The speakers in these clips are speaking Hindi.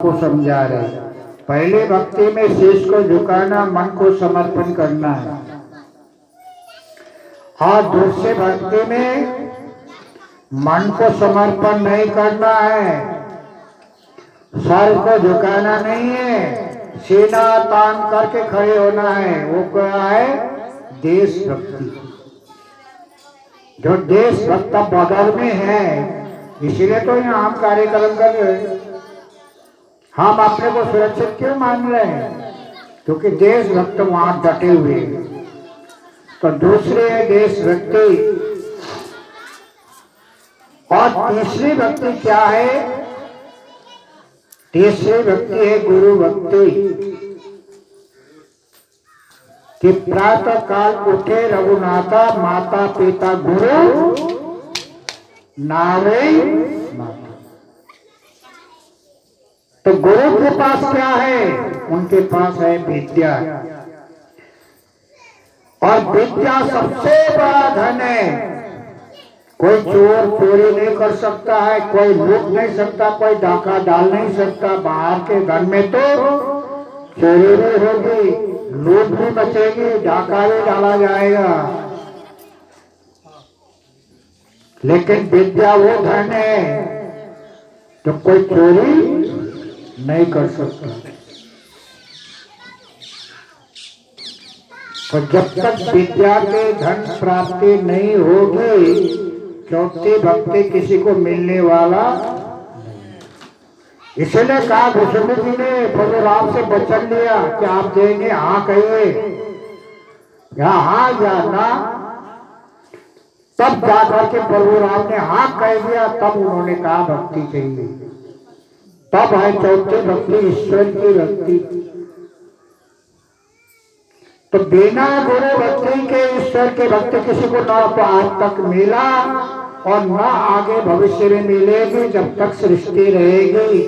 को समझा रहे। पहले भक्ति में शीश को झुकाना, मन को समर्पण करना है, और दूसरे भक्ति में मन को समर्पण नहीं करना है, सर को झुकाना नहीं है, सीना तान करके खड़े होना है। वो क्या है? देशभक्ति। जो देशभक्त बगल में है, इसीलिए तो यहाँ हम कार्यक्रम कर रहे हैं। हम अपने को सुरक्षित क्यों मान रहे हैं? क्योंकि देशभक्त वहां डटे हुए हैं। तो दूसरे देशभक्ति, और तीसरी भक्ति क्या है? तीसरी भक्ति है गुरु भक्ति। कि प्रातः काल उठे रघुनाथा, माता पिता गुरु नावे माता। तो गुरु के पास क्या है? उनके पास है विद्या, और विद्या सबसे बड़ा धन है। कोई चोर चोरी नहीं कर सकता है, कोई लूट नहीं सकता, कोई डाका डाल नहीं सकता। बाहर के घर में तो चोरी भी होगी, लूट भी मचेगी, डाका भी डाला जाएगा, लेकिन विद्या वो धन है तो कोई चोरी नहीं कर सकता। तो जब तक विद्या के धन प्राप्ति नहीं होगी, चौथी भक्ति किसी को मिलने वाला। इसलिए कहा घुसमी जी ने प्रभु राम से वचन लिया कि आप देंगे? हाँ कहिए, या हाँ या ना। तब जाकर के प्रभु राम ने हाँ कह दिया, तब उन्होंने कहा भक्ति चाहिए। तब है चौथी भक्ति, ईश्वर की भक्ति। तो बिना गुरु भक्ति के ईश्वर के भक्ति किसी को ना तो आज तक मिला, और ना आगे भविष्य में मिलेगी जब तक सृष्टि रहेगी।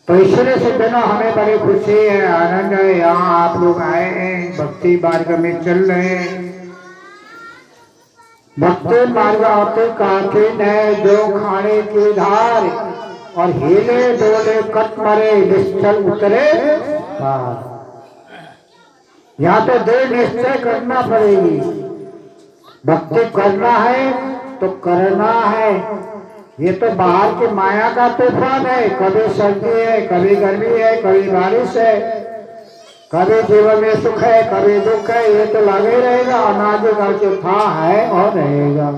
तो इसलिए से बिना हमें बड़ी खुशी है, आनंद है, यहाँ आप लोग आए हैं, भक्ति मार्ग में चल रहे हैं। भक्ति मार्ग अति कठिन है, जो खाने की धार, और हिले डोले कट मरे, निश्चल उतरे पार। यहाँ तो दृढ़ निश्चय करना पड़ेगी। भक्ति करना है तो करना है। ये तो बाहर की माया का तूफान है, कभी सर्दी है, कभी गर्मी है, कभी बारिश है, कभी जीवन में सुख है, कभी दुख है। ये तो लगे रहेगा, अनादिकाल से था, है और रहेगा।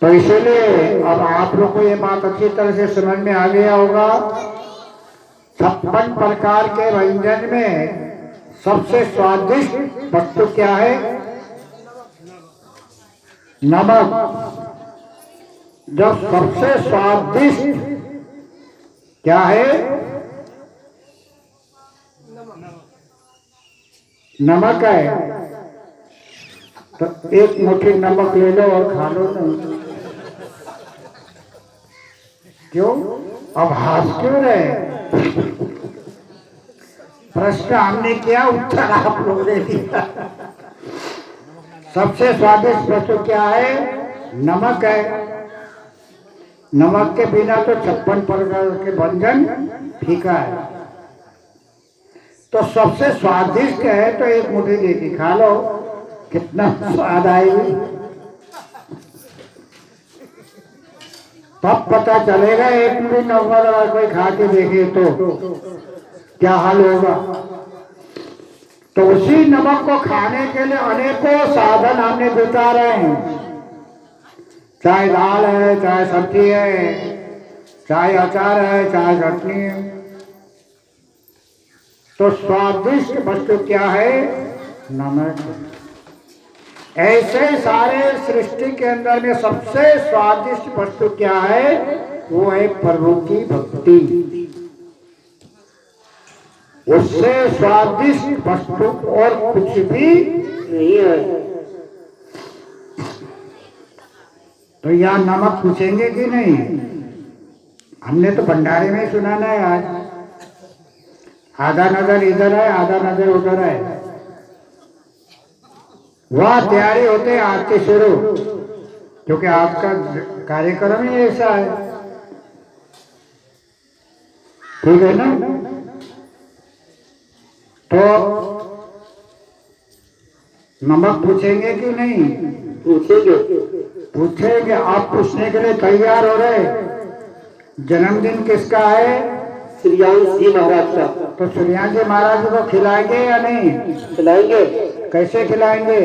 तो इसीलिए अब आप लोग को ये बात अच्छी तरह से समझ में आ गया होगा। 56 प्रकार के व्यंजन में सबसे स्वादिष्ट वस्तु क्या है? नमक। जब सबसे स्वादिष्ट क्या है? नमक है। तो एक मुट्ठी नमक ले लो और खा लो ना। क्यों? अब हाथ क्यों रहे? प्रश्न हमने किया, उत्तर आप लोग ने दिया। सबसे स्वादिष्ट वस्तु क्या है? नमक है। नमक के बिना तो 56 प्रकार के व्यंजन फीका है। तो सबसे स्वादिष्ट है तो एक मुट्ठी लेके खा लो, कितना स्वाद आएगी। तब पता चलेगा। एक भी नमक अगर कोई खा के देखे तो क्या हाल होगा। तो उसी नमक को खाने के लिए अनेकों साधन हमने जुटा रहे हैं। चाहे दाल है, चाहे सब्जी है, चाहे अचार है, चाहे चटनी है। तो स्वादिष्ट वस्तु क्या है? नमक। ऐसे सारे सृष्टि के अंदर में सबसे स्वादिष्ट वस्तु क्या है? वो है प्रभु की भक्ति। उससे स्वादिष्ट वस्तु और कुछ भी नहीं है। तो यहाँ नमक पूछेंगे कि नहीं? हमने तो भंडारे में सुनाना है आज। आधा नजर इधर है, आधा नजर उधर है। वह तैयारी होते आरती शुरू। क्योंकि आज का कार्यक्रम ही ऐसा है। ठीक है ना? तो नमक पूछेंगे कि नहीं? पूछेंगे। पूछेंगे। आप पूछने के लिए तैयार हो रहे? जन्मदिन किसका है? श्रीयांश जी महाराज का। तो श्रीयांश जी महाराज को खिलाएंगे या नहीं? खिलाएंगे। कैसे खिलाएंगे?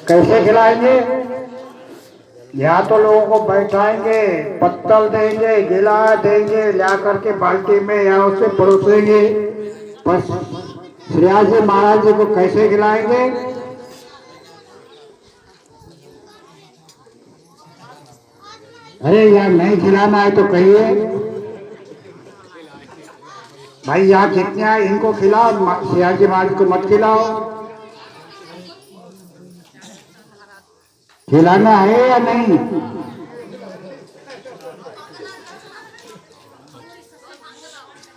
कैसे खिलाएंगे? या तो लोगों को बैठाएंगे, पत्तल देंगे, गिलास देंगे, ला करके बाल्टी में या उसे परोसेंगे। पर श्रीयांश जी महाराज जी को कैसे खिलाएंगे? अरे यार, नहीं खिलाना है तो कहिए भाई। यहाँ कितने आए, इनको खिलाओ, श्रीयांश जी महाराज को मत खिलाओ। खिलाना है या नहीं?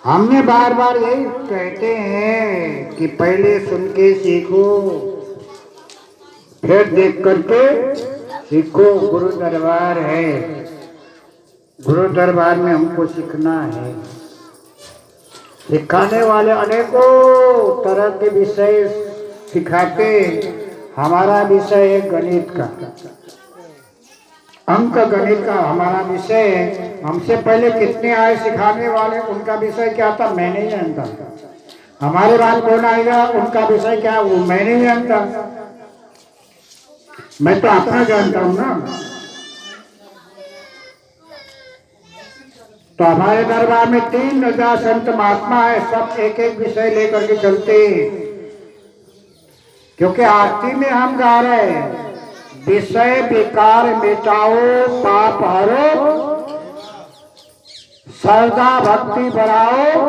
हमने बार बार यही कहते हैं कि पहले सुन के सीखो, फिर देख करके सीखो। गुरु दरबार है, गुरु दरबार में हमको सीखना है। सिखाने वाले अनेकों तरह के विषय सिखाते। हमारा विषय है गणित का, अंक गणित का हमारा विषय है। हमसे पहले कितने आए सिखाने वाले, उनका विषय क्या था मैं नहीं जानता। हमारे बाद कौन आएगा, उनका विषय क्या वो मैं नहीं जानता। मैं तो अपना जानता हूं ना। तो हमारे दरबार में 3000 संत महात्मा है, सब एक एक विषय लेकर के चलते हैं। क्योंकि आरती में हम गा रहे हैं, विषय विकार मिटाओ पाप हरो, श्रद्धा भक्ति बढ़ाओ।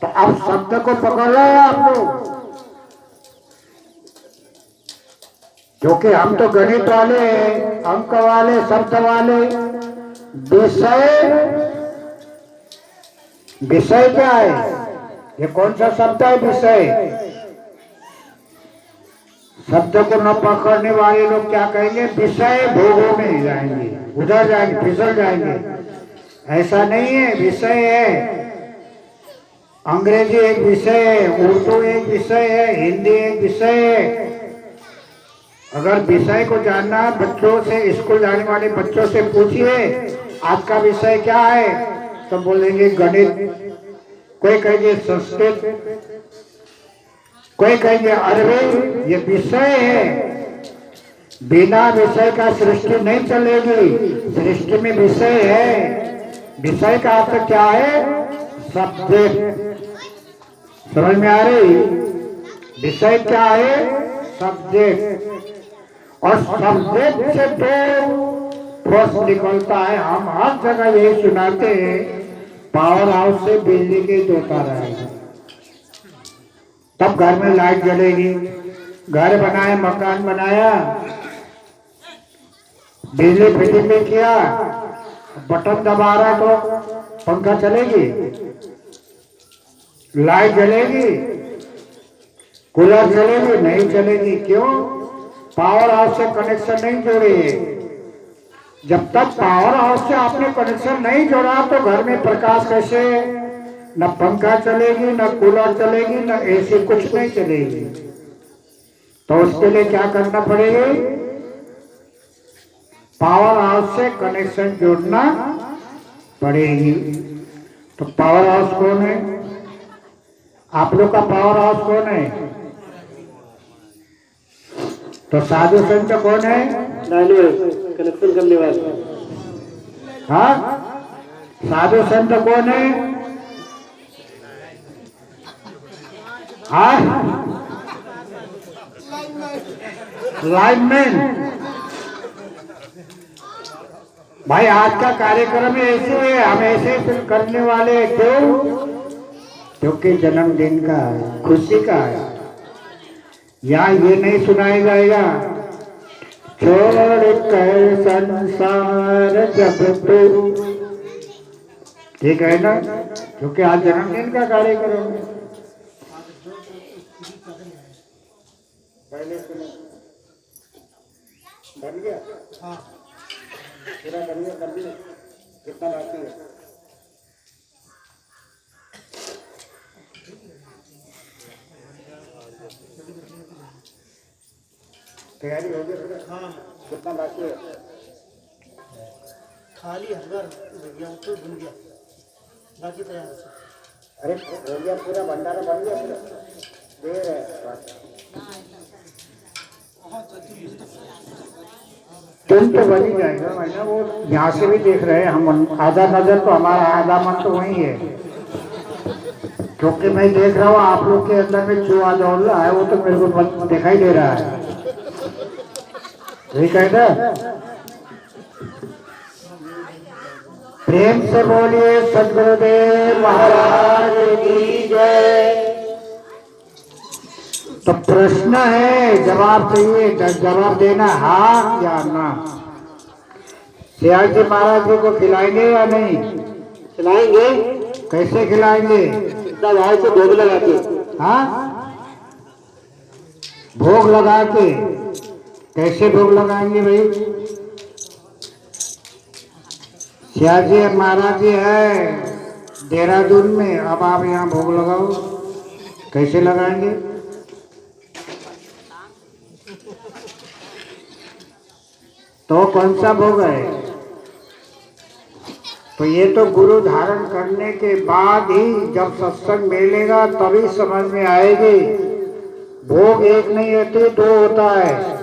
तो अब शब्द को पकड़ लो आप लोग, क्योंकि हम तो गणित वाले हैं, अंक वाले, शब्द वाले। विषय क्या है? ये कौन सा शब्द है विषय? शब्द को न पकड़ने वाले लोग क्या कहेंगे? विषय भोगों में जाएंगे, उधर जाएंगे, फिसल जाएंगे। ऐसा नहीं है। विषय है, अंग्रेजी एक विषय है, उर्दू एक विषय है, हिंदी एक विषय है। अगर विषय को जानना, बच्चों से, स्कूल जाने वाले बच्चों से पूछिए आज का विषय क्या है, तो बोलेंगे गणित, कोई कहेंगे संस्कृत, कोई कहेंगे अरबी। ये विषय है। बिना विषय का सृष्टि नहीं चलेगी। सृष्टि में विषय है। विषय का अर्थ क्या है? सब्जेक्ट। समझ में आ रही? विषय क्या है? सब्जेक्ट। और सब्जेक्ट से तो फोर्स निकलता है। हम हर जगह यही सुनाते हैं, पावर हाउस से बिजली के दो तार आएगा, तब घर में लाइट जलेगी। घर बनाया, मकान बनाया, बिजली फिटिंग में किया, बटन दबा रहा तो पंखा चलेगी, लाइट जलेगी, कूलर चलेगी? नहीं चलेगी। क्यों? पावर हाउस से कनेक्शन नहीं जोड़े। जब तक पावर हाउस से आपने कनेक्शन नहीं जोड़ा तो घर में प्रकाश कैसे? न पंखा चलेगी, न कूलर चलेगी, न एसी, कुछ नहीं चलेगी। तो उसके लिए क्या करना पड़ेगा? पावर हाउस से कनेक्शन जोड़ना पड़ेगी। तो पावर हाउस कौन है? आप लोग का पावर हाउस कौन है? तो साधु संत कौन है? कनेक्शन करने वाले। हाँ, साधु संत कौन है? हाँ, लाइनमैन। भाई आज का कार्यक्रम ऐसे है, हम ऐसे करने वाले। क्यों? क्योंकि जन्मदिन का है, खुशी का है। यहाँ ये नहीं सुनाया जाएगा छोड़ कर संसार जब तू ठीक है ना, क्योंकि आज जन्मदिन का कार्यक्रम है। पहले सुनो, बन गया? हाँ, पूरा बन गया, कर दिया। कितना बाकी है? तैयारी हो गई? हाँ। कितना बाकी है? खाली हलवा भैया तो बन गया, बाकी तैयार है। अरे हो गया, पूरा भंडारा बन गया, पूरा देर है। तुम तो बन ही जाएगा मैंने, वो यहाँ से भी देख रहे हैं हम, आधा नजर तो हमारा, आधा मन तो वही है, क्योंकि मैं देख रहा हूँ आप लोग के अंदर में जो आधा रहा है वो तो मेरे को दिखाई दे रहा है। ठीक है ना? प्रेम से बोलिए सद्गुरुदेव महाराज की जय। तो प्रश्न है, जवाब चाहिए, जवाब देना हाँ या ना। सियाल जी महाराज जी को खिलाएंगे या नहीं? खिलाएंगे। कैसे खिलाएंगे? भाई से भोग लगा के। हाँ, भोग लगा के। कैसे भोग लगाएंगे भाई? सियाल जी महाराज जी है देहरादून में, अब आप यहाँ भोग लगाओ, कैसे लगाएंगे? तो कौन सा भोग है? तो ये तो गुरु धारण करने के बाद ही, जब सत्संग मिलेगा तभी समझ में आएगी। भोग एक नहीं होती, दो होता है।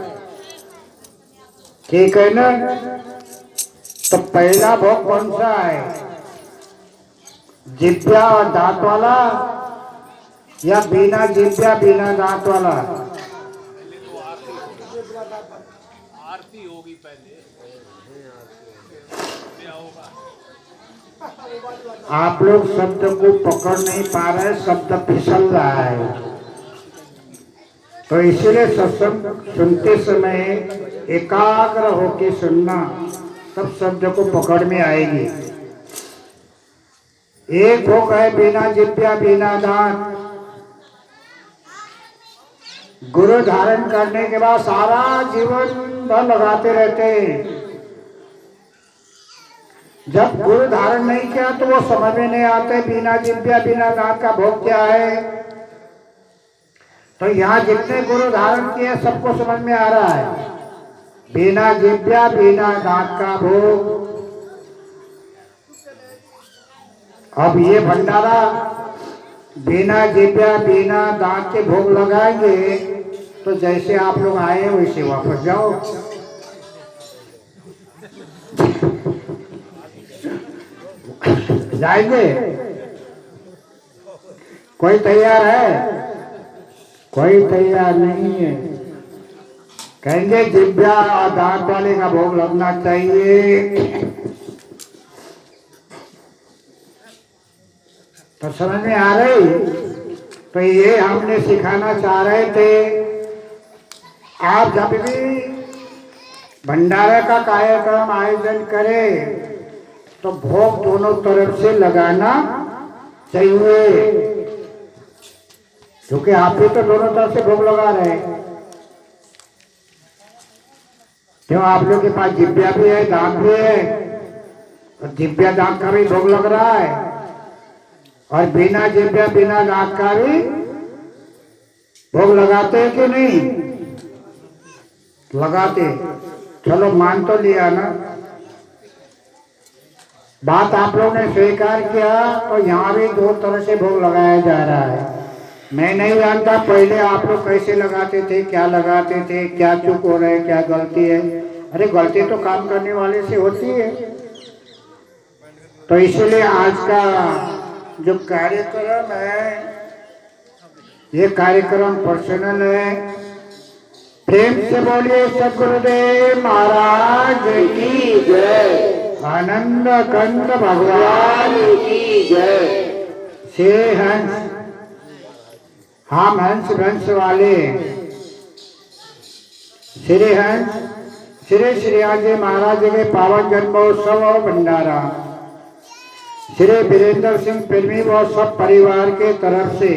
ठीक है ना? तो पहला भोग कौन सा है? जिभ्या और दांत वाला या बिना जिभ्या बिना दांत वाला? आरती होगी पहले। आप लोग शब्द को पकड़ नहीं पा रहे, शब्द फिसल रहा है, तो इसीलिए सत्संग सुनते समय एकाग्र होके सुनना, तब शब्द को पकड़ में आएगी। एक भोग है बिना जिभ्या बिना दांत। गुरु धारण करने के बाद सारा जीवन भर लगाते रहते हैं। जब गुरु धारण नहीं किया तो वो समझ में नहीं आते बिना जिभ्या बिना दांत का भोग क्या है। तो यहाँ जितने गुरु धारण किए सबको समझ में आ रहा है, बिना जिभ्या बिना दांत का भोग। अब ये भंडारा बिना जिभ्या बिना दांत के भोग लगाएंगे तो जैसे आप लोग आए वैसे वापस जाओ। जाएंगे? कोई तैयार है? कोई तैयार नहीं है। कहेंगे जिभ्या और दांत वाले का भोग लगना चाहिए। तो समझ में आ रही? तो ये हमने सिखाना चाह रहे थे। आप जब भी भंडारे का कार्यक्रम आयोजन करें तो भोग दोनों तरफ से लगाना चाहिए, क्योंकि आप भी तो दोनों तरफ से भोग लगा रहे हैं। क्यों? आप लोग के पास जिभ्या भी है, दांत भी है, और जिभ्या दांत का भी भोग लग रहा है, और बिना जिभ्या बिना दांत का भी भोग लगाते हैं कि नहीं? लगाते। चलो मान तो लिया ना, बात आप लोग ने स्वीकार किया। तो यहाँ भी दो तरह से भोग लगाया जा रहा है। मैं नहीं जानता पहले आप लोग कैसे लगाते थे, क्या लगाते थे, क्या चूक हो रहे, क्या गलती है। अरे गलती तो काम करने वाले से होती है। तो इसलिए आज का जो कार्यक्रम है, ये कार्यक्रम पर्सनल है। प्रेम से बोलिए सद्गुरुदेव महाराज की जय। आनंद कंद भगवान की जय। श्री हंस, हम हंस वंश वाले श्री हंस श्री श्री आजी महाराज के पावन जन्मोत्सव और भंडारा श्री वीरेंद्र सिंह प्रेमी व सब परिवार के तरफ से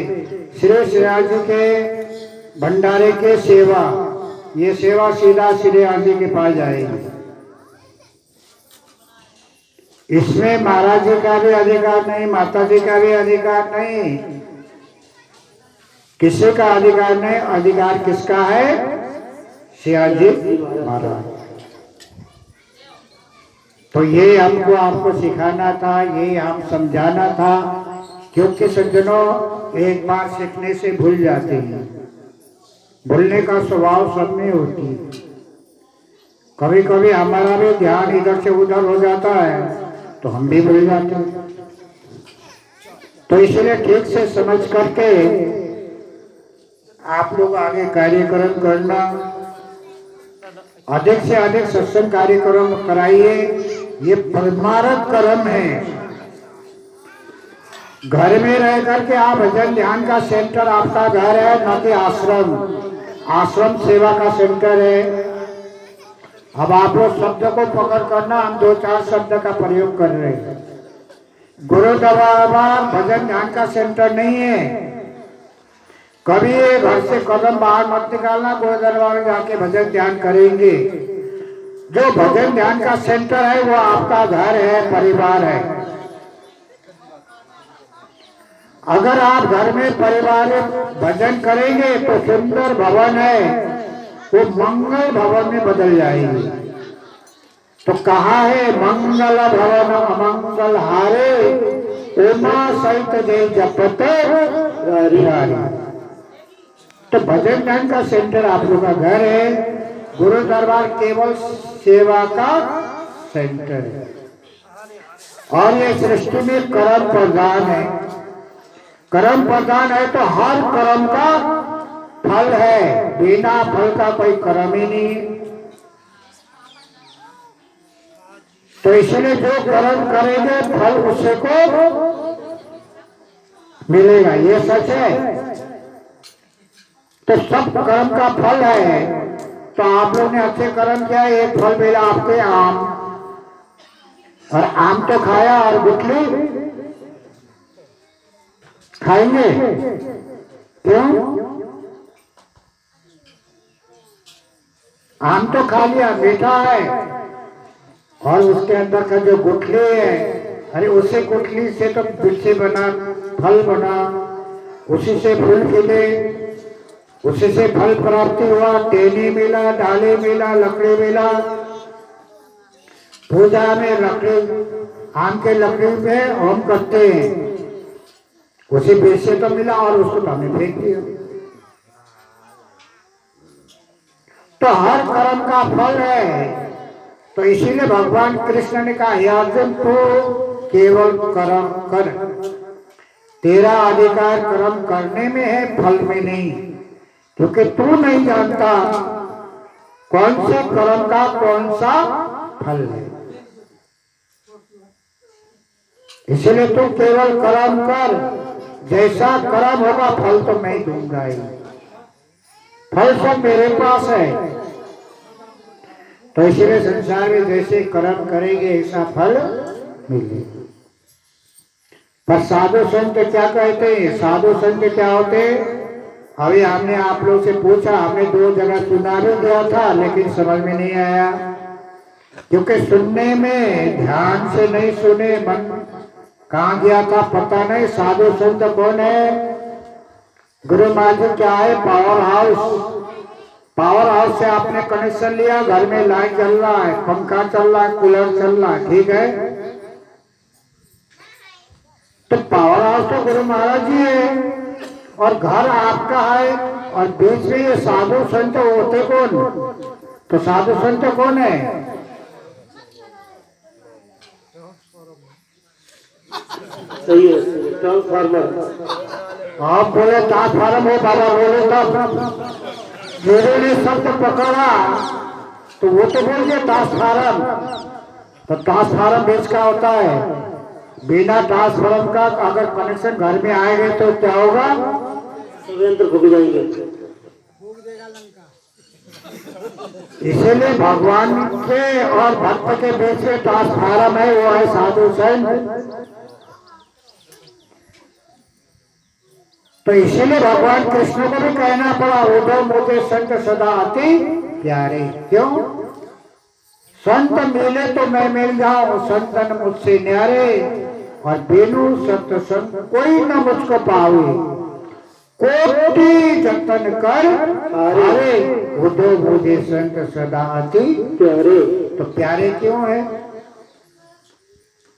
श्री श्रीराज जी के भंडारे के सेवा, ये सेवा सीधा श्रीराज जी के पास जाएगी। इसमें महाराज जी का भी अधिकार नहीं, माता जी का भी अधिकार नहीं, किसी का अधिकार नहीं। अधिकार किसका है? श्रीराज जी महाराज। तो ये हमको आपको सिखाना था, ये हम समझाना था, क्योंकि सज्जनों एक बार सीखने से भूल जाते हैं। भूलने का स्वभाव सब में होती है। कभी कभी हमारा भी ध्यान इधर से उधर हो जाता है तो हम भी भूल जाते हैं। तो इसलिए ठीक से समझ करके आप लोग आगे कार्यक्रम करना, अधिक से अधिक सत्संग कार्यक्रम कराइए। ये परमार्थ कर्म है। घर में रह करके आप भजन ध्यान का सेंटर आपका घर है, न कि आश्रम। आश्रम सेवा का सेंटर है। अब आप लोग शब्द को पकड़ करना, हम 2-4 शब्द का प्रयोग कर रहे हैं। गुरु दरबार भजन ध्यान का सेंटर नहीं है। कभी ये घर से कदम बाहर मत निकालना, गुरु दरबार में जाके भजन ध्यान करेंगे। जो भजन ध्यान का सेंटर है वो आपका घर है, परिवार है। अगर आप घर में परिवार में भजन करेंगे तो सुंदर भवन है, वो मंगल भवन में बदल जाएगी। तो कहा है मंगल भवन अमंगल हारे, उमा सहित जय जपते हरि हरि। तो भजन ध्यान का सेंटर आप लोग का घर है। गुरु दरबार केवल सेवा का सेंटर है। और ये सृष्टि में कर्म प्रधान है। कर्म प्रधान है तो हर कर्म का फल है, बिना फल का कोई कर्म ही नहीं है। तो इसलिए जो कर्म करेंगे फल उससे को मिलेगा, ये सच है। तो सब कर्म का फल है। तो आप लोग ने अच्छे कर्म किया, एक फल मिला आपके आम, और आम तो खाया और गुठली खाएंगे क्यों? आम तो खा लिया, मीठा है, और उसके अंदर का जो गुठली है, अरे उसी गुठली से तो बिल्ली बना, फल बना, उसी से फूल खिले, उसी से फल प्राप्ति हुआ। टेनी मिला, डाले मिला, लकड़ी मिला। पूजा में लकड़ी, आम के लकड़ी में होम करते हैं, उसी बीज से तो मिला और उसको तो हमें फेंक दिया। तो हर कर्म का फल है। तो इसीलिए भगवान कृष्ण ने कहा, हे अर्जुन तू केवल कर्म कर, तेरा अधिकार कर्म करने में है, फल में नहीं। क्योंकि तू नहीं जानता कौन से कर्म का कौन सा फल है। इसलिए तू केवल कर्म कर, जैसा कर्म होगा फल तो मैं दूंगा ही। फल सब मेरे पास है। तो इसलिए संसार में जैसे कर्म करेंगे ऐसा फल मिलेगा। पर साधु संत क्या कहते हैं? साधु संत क्या होते हैं? अभी हमने आप लोग से पूछा, हमने 2 जगह सुना भी दिया था, लेकिन समझ में नहीं आया। क्योंकि सुनने में ध्यान से नहीं सुने, मन कहाँ गया था पता नहीं। साधु संत कौन है? गुरु महाराज क्या है? Power house. पावर हाउस से आपने कनेक्शन लिया, घर में लाइट चल रहा है, पंखा चल रहा है, कूलर चल रहा है, ठीक है। तो पावर हाउस तो गुरु महाराज जी है और घर आपका है, और बीच में ये साधु संत होते कौन? तो साधु संत कौन है? सही है, ट्रांसफार्मर। आप बोले ट्रांसफार्म हो, बाबा बोले तो मेरे ने शब्द पकड़ा तो वो तो बोल गया ट्रांसफार्म। तो ट्रांसफार्म बीच का होता है। बिना ट्रांसफार्म का अगर कनेक्शन घर में आएंगे तो क्या होगा? सब यंत्र फूक जाएंगे। इसीलिए भगवान के और भक्त के बीच में ट्रांसफार्म है, वो है साधु संत। तो इसीलिए भगवान कृष्ण को भी कहना पड़ा उद्धव मुझे संत सदा अति प्यारे। क्यों? संत मिले तो मैं मिल जाऊं, संतन मुझसे न्यारे, और बिनु संत संत कोई न मुझको पावे, कोटि जतन कर हारे, उद्धव मुझे संत सदा अति प्यारे। तो प्यारे क्यों है?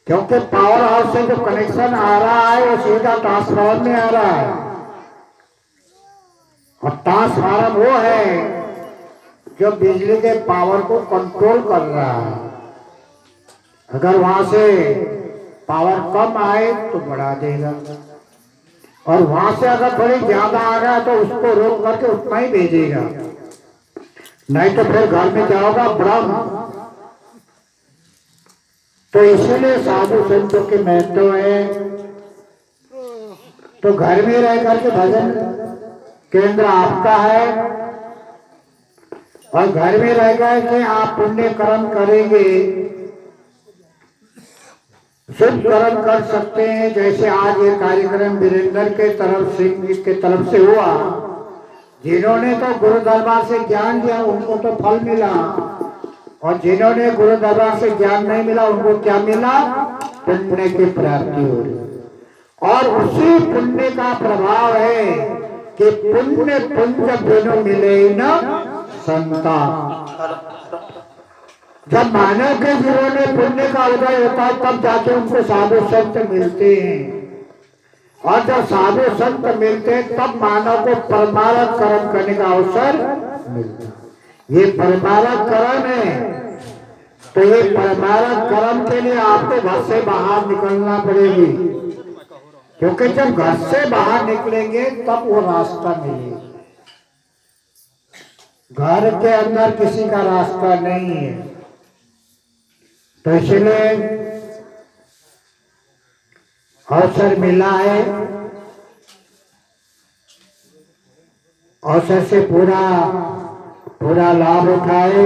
क्योंकि पावर हाउस से जो कनेक्शन आ रहा है वो सीधा ट्रांसफार्मर में आ रहा है, और ट्रांसफार्मर वो है जो बिजली के पावर को कंट्रोल कर रहा है। अगर वहां से पावर कम आए तो बढ़ा देगा, और वहां से अगर थोड़ी ज्यादा आ गया तो उसको रोक करके उतना ही भेजेगा, नहीं तो फिर घर में जाओगा ब्रह्म। तो इसीलिए साधु संतों के महत्व है। तो घर में रह करके भजन केंद्र आपका है, और घर में रह गए कि आप पुण्य कर्म करेंगे, शुभ कर्म कर सकते हैं। जैसे आज ये कार्यक्रम वीरेंद्र के तरफ से हुआ, जिन्होंने तो गुरु दरबार से ज्ञान दिया उनको तो फल मिला, और जिन्होंने गुरु दरबार से ज्ञान नहीं मिला उनको क्या मिला? पुण्य की प्राप्ति हो रही। और उसी पुण्य का प्रभाव है कि पुण्य पुंज बिनु मिले न संता। जब मानव के जीवन में पुण्य का उदय होता है तब जाके उनको साधु संत मिलते हैं, और जब साधु संत मिलते हैं तब मानव को परमार्थ कर्म करने का अवसर मिलता है। ये परमार्थ कर्म है, तो ये परमार्थ कर्म के लिए आपको घर से बाहर निकलना पड़ेगी, क्योंकि जब घर से बाहर निकलेंगे तब वो रास्ता मिलेगा। घर के अंदर किसी का रास्ता नहीं है। तो इसलिए अवसर मिला है, अवसर से पूरा लाभ उठाए।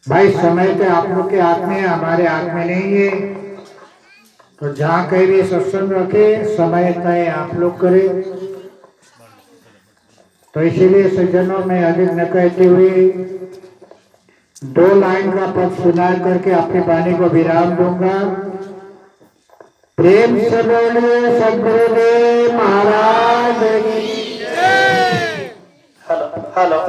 भाई समय तो आप लोग के हाथ में, हमारे हाथ में नहीं है। तो जहाँ कहीं भी सत्संग रखे, समय तय आप लोग करें। तो इसीलिए सज्जनों में अधिक न कहते हुए 2 लाइन का पद सुना करके अपनी वाणी को विराम दूंगा। प्रेम से बोलिए सद्गुरुदेव महाराज की जय। हेलो।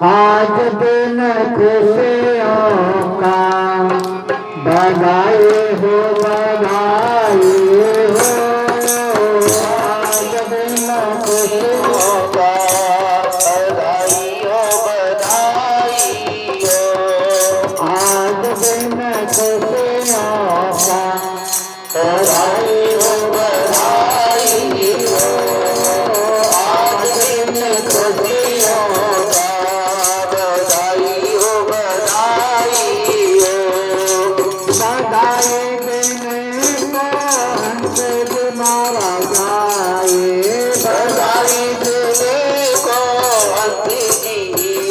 आज दिन खुशियों का बधाई हो, बधाई हो। आज दिन खुशियों का बधाई हो, बधाई हो। आज दिन खुशियों का बधाई हो, बधाई हो। आज दिन खुशियों का बधाई हो, बधाई हो। बधाई देने को हंस मारा जाए, बधाई देने को हंस जी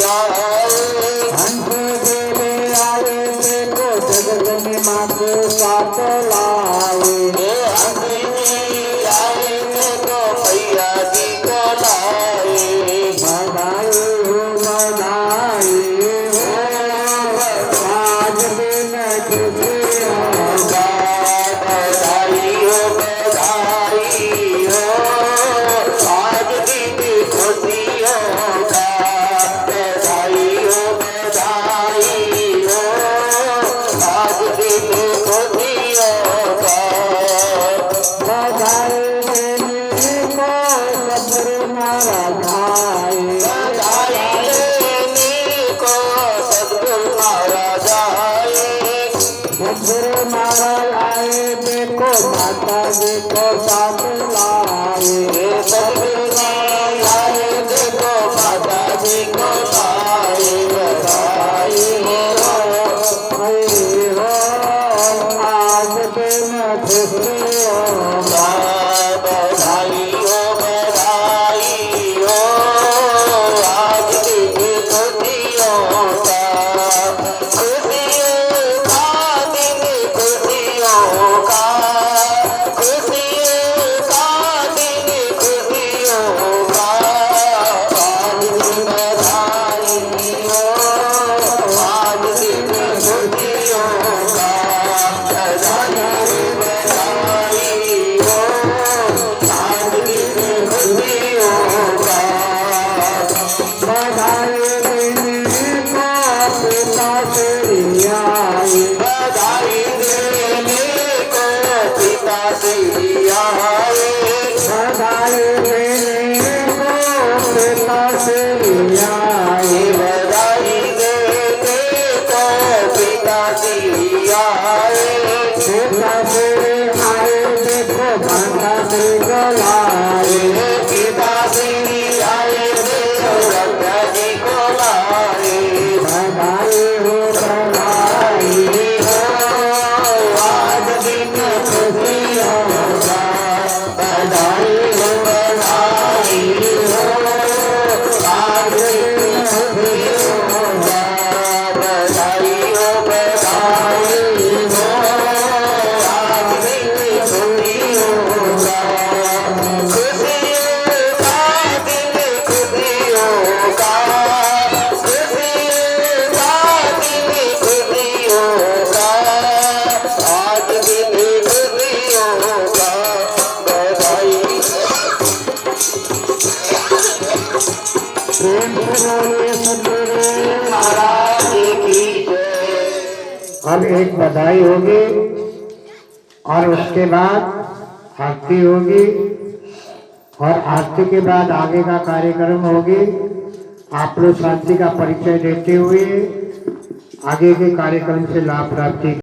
आए, हंस देने आए देखो जगत में माँ को साथ लाए, हंस जी आए देखो भैया जी को लाए। बधाई हो, बधाई हो। आज दिन खुशियों का बधाई हो, बधाई हो। आज दिन खुशियों का बधाई हो, बधाई हो। आज दिन खुशियों का बधाई देने को सद्गुरु महाराज आए, बधाई देने को सद्गुरु महाराज आए। सद्गुरु महाराज आए देखो माता जी को साथ लाए, सद्गुरु महाराज आए देखो माता जी को लाए। बधाई हो, बधाई हो। आज दिन खुशियों का बधाई हो, बधाई हो। आज दिन खुशियों का, खुशियों का दिन, खुशियों का, खुशियों पिताश्री आए, बधाई देने को पिताश्री आए, बधाई देने को पिताश्री आए, पिताश्री आए देखो माताश्री को लाए, पिताश्री आए देखो रंगा जी को लाए, बधाई हो बधाई हो आज दिन खुशी होगा, बधाई हो बधाई हो आज दिन खुशी होगा, बधाई हो बधाई हो आज दिन खुशी होगा, खुशियों का दिन खुशियों का, खुशियों का दिन खुशियों का, आज दिन खुशियों का, बधाई प्रेम से बोलिए सतगुरु महाराज की जय। अब एक बधाई होगी और उसके बाद आरती होगी और आरती के बाद आगे का कार्यक्रम होगी। आप लोग शांति का परिचय देते हुए आगे के कार्यक्रम से लाभ प्राप्ति